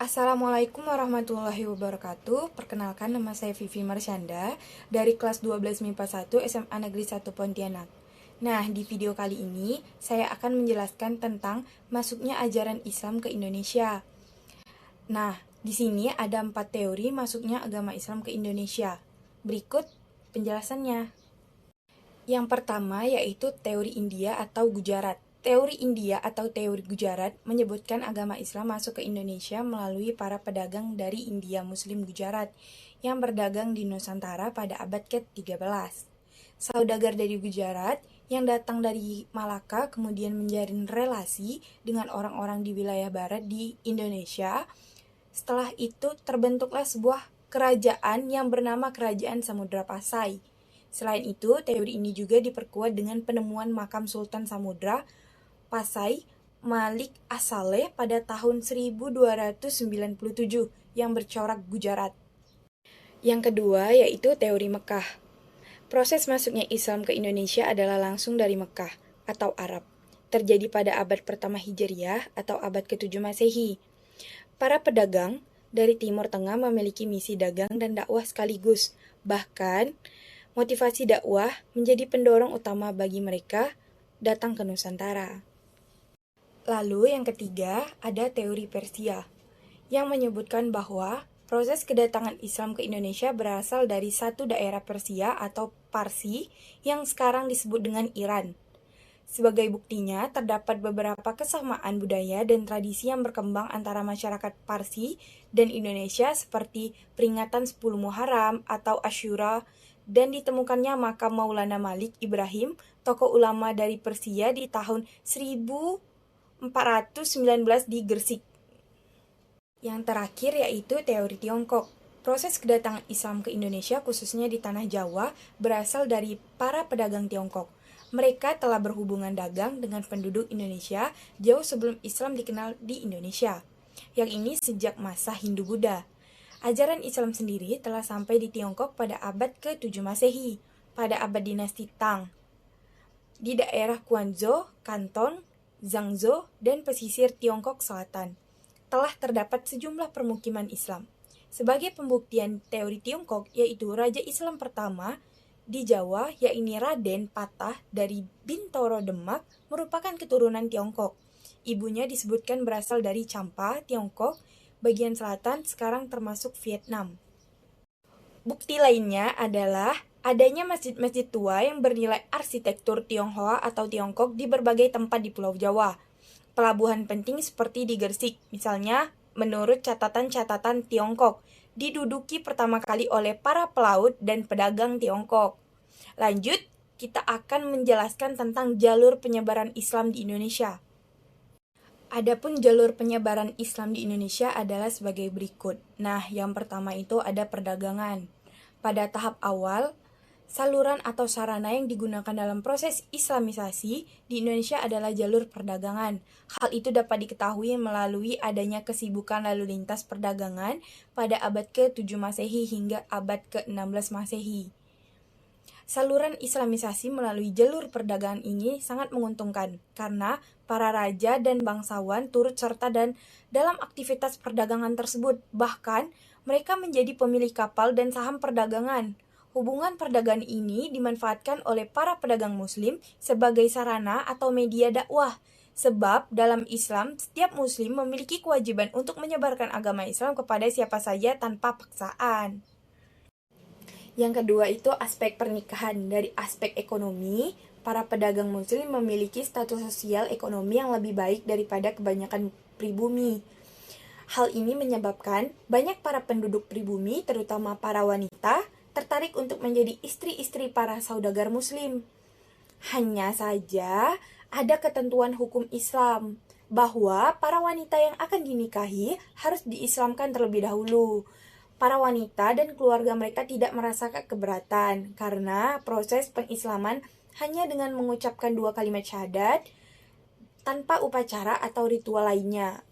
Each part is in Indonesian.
Assalamualaikum warahmatullahi wabarakatuh. Perkenalkan, nama saya Vivi Marsyanda dari kelas 12 MIPA 1 SMA Negeri 1 Pontianak. Nah, di video kali ini saya akan menjelaskan tentang masuknya ajaran Islam ke Indonesia. Nah, di sini ada 4 teori masuknya agama Islam ke Indonesia. Berikut penjelasannya. Yang pertama yaitu teori India atau Gujarat. Teori India atau teori Gujarat menyebutkan agama Islam masuk ke Indonesia melalui para pedagang dari India Muslim Gujarat yang berdagang di Nusantara pada abad ke-13. Saudagar dari Gujarat yang datang dari Malaka kemudian menjalin relasi dengan orang-orang di wilayah barat di Indonesia. Setelah itu terbentuklah sebuah kerajaan yang bernama Kerajaan Samudra Pasai. Selain itu, teori ini juga diperkuat dengan penemuan makam Sultan Samudra Pasai Malik As-Saleh pada tahun 1297 yang bercorak Gujarat. Yang kedua yaitu teori Mekah. Proses masuknya Islam ke Indonesia adalah langsung dari Mekah atau Arab. Terjadi pada abad pertama Hijriah atau abad ke-7 Masehi. Para pedagang dari Timur Tengah memiliki misi dagang dan dakwah sekaligus. Bahkan, motivasi dakwah menjadi pendorong utama bagi mereka datang ke Nusantara. Lalu yang ketiga ada teori Persia yang menyebutkan bahwa proses kedatangan Islam ke Indonesia berasal dari satu daerah Persia atau Parsi yang sekarang disebut dengan Iran. Sebagai buktinya, terdapat beberapa kesamaan budaya dan tradisi yang berkembang antara masyarakat Parsi dan Indonesia seperti peringatan 10 Muharram atau Asyura dan ditemukannya makam Maulana Malik Ibrahim, tokoh ulama dari Persia di tahun 1419 di Gresik. Yang terakhir yaitu teori Tiongkok. Proses kedatangan Islam ke Indonesia khususnya di tanah Jawa berasal dari para pedagang Tiongkok. Mereka telah berhubungan dagang dengan penduduk Indonesia jauh sebelum Islam dikenal di Indonesia. Yang ini sejak masa Hindu-Buddha. Ajaran Islam sendiri telah sampai di Tiongkok pada abad ke-7 Masehi, pada abad dinasti Tang. Di daerah Guangzhou, Kanton, Zhangzhou, dan pesisir Tiongkok Selatan, telah terdapat sejumlah permukiman Islam. Sebagai pembuktian teori Tiongkok, yaitu Raja Islam pertama di Jawa, yaitu Raden Patah dari Bintoro Demak, merupakan keturunan Tiongkok. Ibunya disebutkan berasal dari Champa, Tiongkok, bagian selatan sekarang termasuk Vietnam. Bukti lainnya adalah adanya masjid-masjid tua yang bernilai arsitektur Tionghoa atau Tiongkok di berbagai tempat di Pulau Jawa. Pelabuhan penting seperti di Gresik, misalnya menurut catatan-catatan Tiongkok, diduduki pertama kali oleh para pelaut dan pedagang Tiongkok. Lanjut, kita akan menjelaskan tentang jalur penyebaran Islam di Indonesia. Adapun jalur penyebaran Islam di Indonesia adalah sebagai berikut. Nah, yang pertama itu ada perdagangan. Pada tahap awal, saluran atau sarana yang digunakan dalam proses Islamisasi di Indonesia adalah jalur perdagangan. Hal itu dapat diketahui melalui adanya kesibukan lalu lintas perdagangan pada abad ke-7 Masehi hingga abad ke-16 Masehi. Saluran Islamisasi melalui jalur perdagangan ini sangat menguntungkan karena para raja dan bangsawan turut serta dan dalam aktivitas perdagangan tersebut. Bahkan, mereka menjadi pemilik kapal dan saham perdagangan. Hubungan perdagangan ini dimanfaatkan oleh para pedagang muslim sebagai sarana atau media dakwah. Sebab dalam Islam, setiap muslim memiliki kewajiban untuk menyebarkan agama Islam kepada siapa saja tanpa paksaan. Yang kedua itu aspek pernikahan. Dari aspek ekonomi, para pedagang muslim memiliki status sosial ekonomi yang lebih baik daripada kebanyakan pribumi. Hal ini menyebabkan banyak para penduduk pribumi, terutama para wanita, tertarik untuk menjadi istri-istri para saudagar muslim. Hanya saja ada ketentuan hukum Islam bahwa para wanita yang akan dinikahi harus diislamkan terlebih dahulu. Para wanita dan keluarga mereka tidak merasakan keberatan karena proses pengislaman hanya dengan mengucapkan 2 kalimat syahadat tanpa upacara atau ritual lainnya.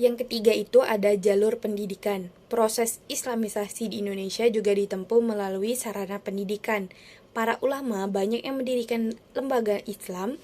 Yang ketiga itu ada jalur pendidikan. Proses Islamisasi di Indonesia juga ditempuh melalui sarana pendidikan. Para ulama banyak yang mendirikan lembaga Islam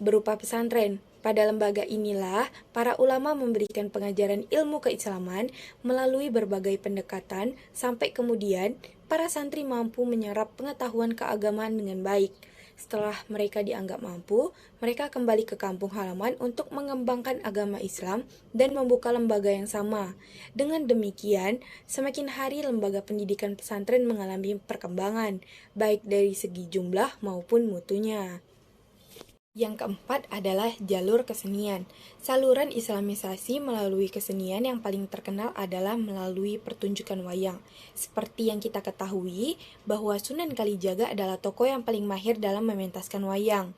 berupa pesantren. Pada lembaga inilah, para ulama memberikan pengajaran ilmu keislaman melalui berbagai pendekatan, sampai kemudian para santri mampu menyerap pengetahuan keagamaan dengan baik. Setelah mereka dianggap mampu, mereka kembali ke kampung halaman untuk mengembangkan agama Islam dan membuka lembaga yang sama. Dengan demikian, semakin hari lembaga pendidikan pesantren mengalami perkembangan, baik dari segi jumlah maupun mutunya. Yang keempat adalah jalur kesenian. Saluran islamisasi melalui kesenian yang paling terkenal adalah melalui pertunjukan wayang. Seperti yang kita ketahui, bahwa Sunan Kalijaga adalah tokoh yang paling mahir dalam mementaskan wayang.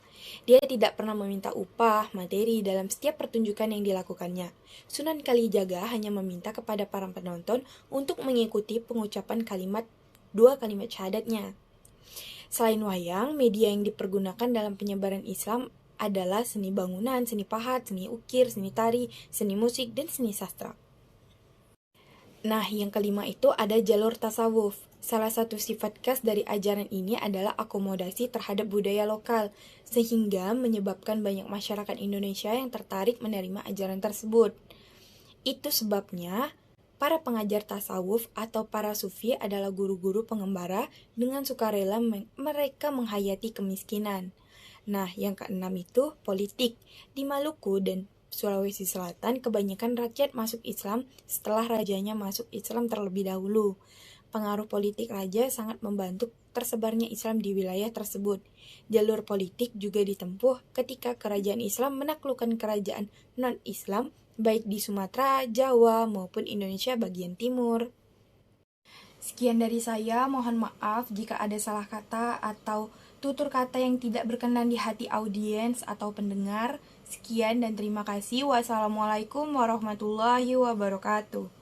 Dia tidak pernah meminta upah, materi dalam setiap pertunjukan yang dilakukannya. Sunan Kalijaga hanya meminta kepada para penonton untuk mengikuti pengucapan dua kalimat syahadatnya. Selain wayang, media yang dipergunakan dalam penyebaran Islam adalah seni bangunan, seni pahat, seni ukir, seni tari, seni musik, dan seni sastra. Nah, yang kelima itu ada jalur tasawuf. Salah satu sifat khas dari ajaran ini adalah akomodasi terhadap budaya lokal, sehingga menyebabkan banyak masyarakat Indonesia yang tertarik menerima ajaran tersebut. Itu sebabnya para pengajar tasawuf atau para sufi adalah guru-guru pengembara dengan sukarela mereka menghayati kemiskinan. Nah, yang keenam itu politik. Di Maluku dan Sulawesi Selatan, kebanyakan rakyat masuk Islam setelah rajanya masuk Islam terlebih dahulu. Pengaruh politik raja sangat membantu tersebarnya Islam di wilayah tersebut. Jalur politik juga ditempuh ketika kerajaan Islam menaklukkan kerajaan non-Islam baik di Sumatera, Jawa, maupun Indonesia bagian timur. Sekian dari saya, mohon maaf jika ada salah kata atau tutur kata yang tidak berkenan di hati audiens atau pendengar. Sekian dan terima kasih. Wassalamualaikum warahmatullahi wabarakatuh.